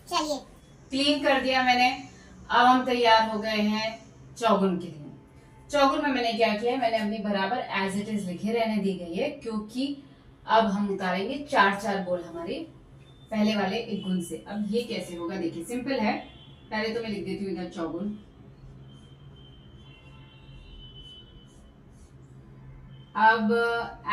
चलिए क्लीन कर दिया मैंने। अब हम तैयार हो गए हैं चौगुन के लिए। चौगुन में मैंने क्या किया है, मैंने अपनी बराबर एज इट इज लिखे रहने दी गई है, क्योंकि अब हम उतारेंगे चार चार बोल हमारे पहले वाले एक गुण से। अब ये कैसे होगा, देखिए सिंपल है। पहले तो मैं लिख देती हूँ इधर चौगुन। अब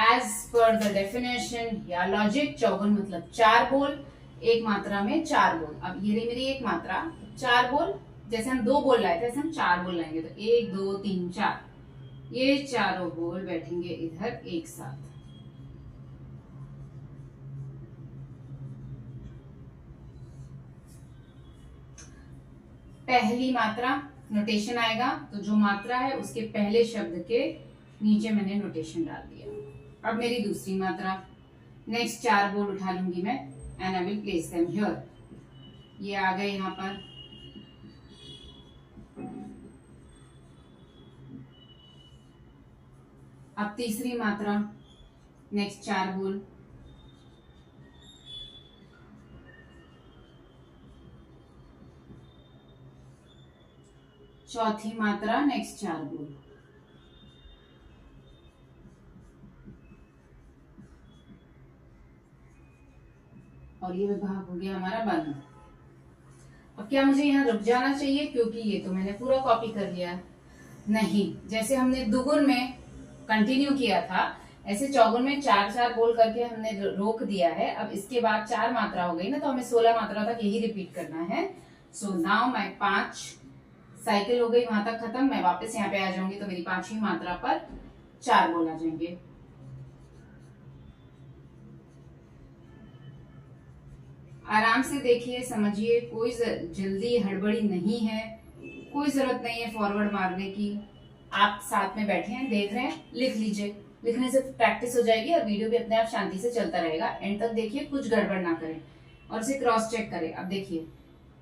एज पर द डेफिनेशन या लॉजिक, चौगुन मतलब चार बोल, एक मात्रा में चार बोल। अब ये रही मेरी एक मात्रा, चार बोल। जैसे हम दो बोल लाए थे ऐसे हम चार बोल लाएंगे, तो एक दो तीन चार, ये चारों बोल बैठेंगे इधर एक साथ। पहली मात्रा नोटेशन आएगा, तो जो मात्रा है उसके पहले शब्द के नीचे मैंने नोटेशन डाल दिया। अब मेरी दूसरी मात्रा, नेक्स्ट चार बोल उठा लूंगी मैं and I will place them here. ये आ गए यहाँ पर। अब तीसरी मात्रा, नेक्स्ट चार बोल। चौथी मात्रा, नेक्स्ट चार बोल। और ये विभाग हो गया हमारा बंद। अब क्या मुझे यहाँ रुक जाना चाहिए, क्योंकि ये तो मैंने पूरा कॉपी कर लिया। नहीं, जैसे हमने दुगुन में कंटिन्यू किया था, ऐसे चौगुन में चार चार बोल करके हमने रोक दिया है। अब इसके बाद चार मात्रा हो गई ना, तो हमें 16 मात्रा तक यही रिपीट करना है। सो नाउ मैं 5 साइकिल हो गई वहां तक खत्म। मैं वापस यहाँ पे आ जाऊंगी तो मेरी पांचवी मात्रा पर चार बोल आ जाएंगे। आराम से देखिए, समझिए, कोई जल्दी हड़बड़ी नहीं है, कोई जरूरत नहीं है फॉरवर्ड मारने की। आप साथ में बैठे हैं, देख रहे हैं, लिख लीजिए। लिखने से प्रैक्टिस हो जाएगी और वीडियो भी अपने आप शांति से चलता रहेगा। एंड तक देखिए, कुछ गड़बड़ ना करें और इसे क्रॉस चेक करें। अब देखिए,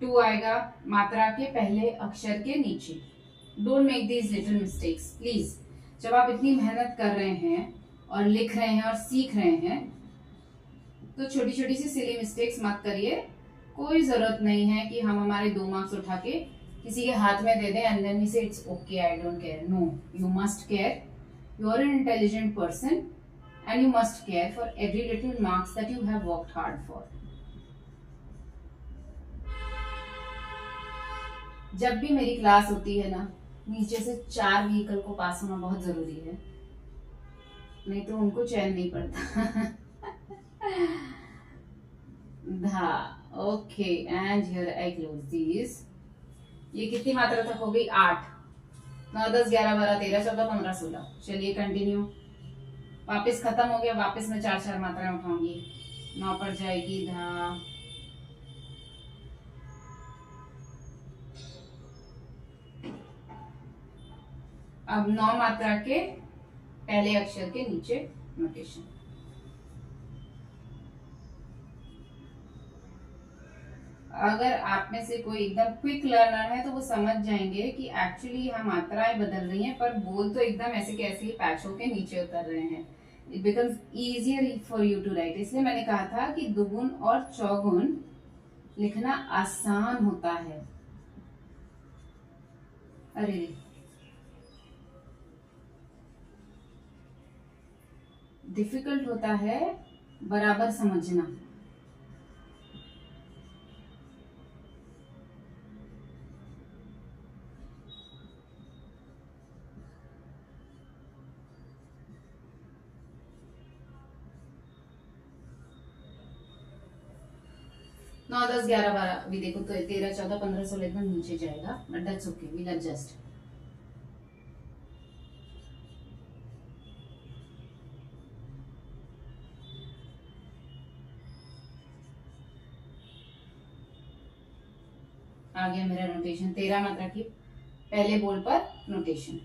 टू आएगा मात्रा के पहले अक्षर के नीचे। Don't make these little mistakes please. जब आप इतनी मेहनत कर रहे हैं और लिख रहे हैं और सीख रहे हैं, तो छोटी छोटी सी सिली मिस्टेक्स मत करिए। कोई जरूरत नहीं है कि हम हमारे 2 मार्क्स उठा के किसी के हाथ में दे दें and then we say it's okay, I don't care. No, you must care. You are an intelligent person and you must care for every little marks that you have worked hard for. जब भी मेरी class होती है ना, नीचे से 4 vehicle को पास होना बहुत जरूरी है, नहीं तो उनको चैन नहीं पड़ता। धा, okay, and here I close this. ये कितनी मात्रा तक हो गई? 8, 9, 10, 11, 12, 13, 14, 15, 16। चलिए कंटिन्यू। वापस खत्म हो गया, वापस मैं चार चार मात्राएं उठाऊंगी। 9 पर जाएगी धा, अब 9 मात्रा के पहले अक्षर के नीचे नोटेशन। अगर आप में से कोई एकदम क्विक लर्नर है तो वो समझ जाएंगे कि एक्चुअली यहाँ मात्राएं बदल रही हैं, पर बोल तो एकदम ऐसे कैसे ही पैच होके नीचे उतर रहे हैं। It becomes easier for you to write. इसलिए मैंने कहा था कि दुगुन और चौगुन लिखना आसान होता है। अरे, डिफिकल्ट होता है बराबर समझना। नौ, 10, 11, 12, अभी देखो तो 13, 14, 15, 16 एकदम नीचे जाएगा, but that's okay, we'll adjust. आ गया मेरा नोटेशन, 13 मात्रा की पहले बोल पर notation.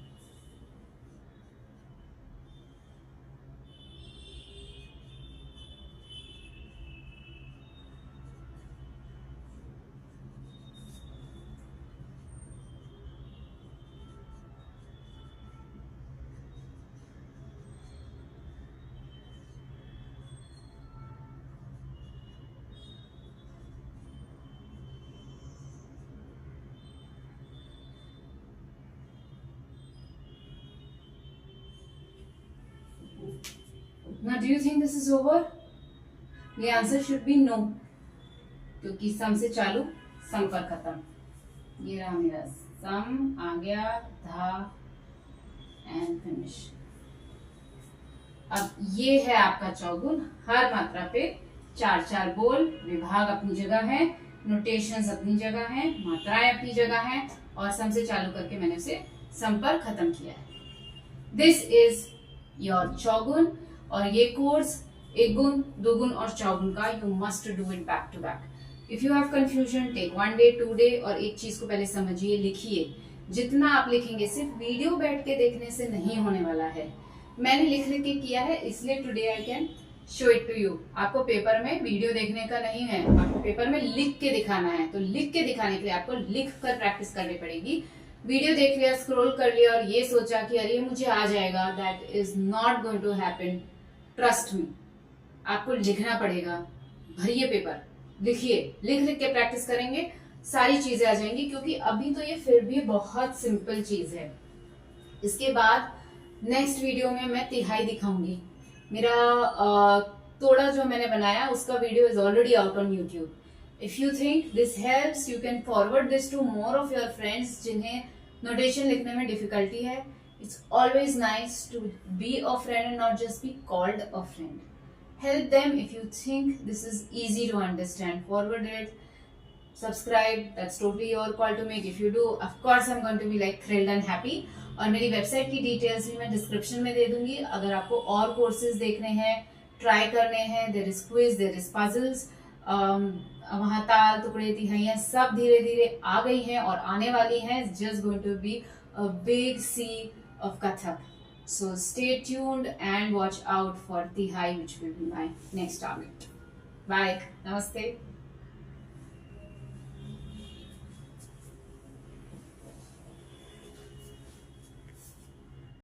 Do you think this is over? The answer should be no, क्योंकि सम से चालू सम पर खत्म। ये रहा मेरा सम, आ गया धा एंड फिनिश। अब ये है आपका चौगुन। हर मात्रा पे 4-4 बोल, विभाग अपनी जगह है, नोटेशंस अपनी जगह है, मात्राएं अपनी जगह हैं, और सम से चालू करके मैंने उसे सम पर खत्म किया है। दिस इज योर चौगुन। और ये कोर्स एक गुण, दो गुण और चौगुन का you must do it back to back. If you have confusion, take 1 day 2 day, और एक चीज को पहले समझिए, लिखिए। जितना आप लिखेंगे, सिर्फ वीडियो बैठ के देखने से नहीं होने वाला है। मैंने लिख लिख के किया है, इसलिए today I can show it to you. आपको पेपर में वीडियो देखने का नहीं है, आपको पेपर में लिख के दिखाना है। तो लिख के दिखाने के लिए आपको लिख कर प्रैक्टिस करनी पड़ेगी। वीडियो देख लिया, स्क्रॉल कर लिया और ये सोचा कि अरे मुझे आ जाएगा, that is not going to happen. Trust me, आपको लिखना पड़ेगा। भरिए पेपर, लिखिए, लिख लिख के प्रैक्टिस करेंगे, सारी चीजें आ जाएंगी। क्योंकि अभी तो ये फिर भी बहुत सिंपल चीज है। इसके बाद नेक्स्ट वीडियो में मैं तिहाई दिखाऊंगी। मेरा तोड़ा जो मैंने बनाया उसका video is already out on YouTube. If you think this helps, you can forward this to more of your friends जिन्हें नोटेशन लिखने में डिफिकल्टी है। It's always nice to be a friend and not just be called a friend. Help them if you think this is easy to understand. Forward it, subscribe, that's totally your call to make. If you do, of course I'm going to be like thrilled and happy. और मेरी website की details भी मैं description में दे दूंगी। अगर आपको और कोर्सेज देखने हैं, ट्राई करने हैं, there is quiz, there is puzzles, वहाँ ताल, टुकड़े, तिहाइयाँ सब धीरे धीरे आ गई हैं और आने वाली हैं। Just going to be a big sea of Kathak. So stay tuned and watch out for Tihai, which will be my next target. Bye. Namaste.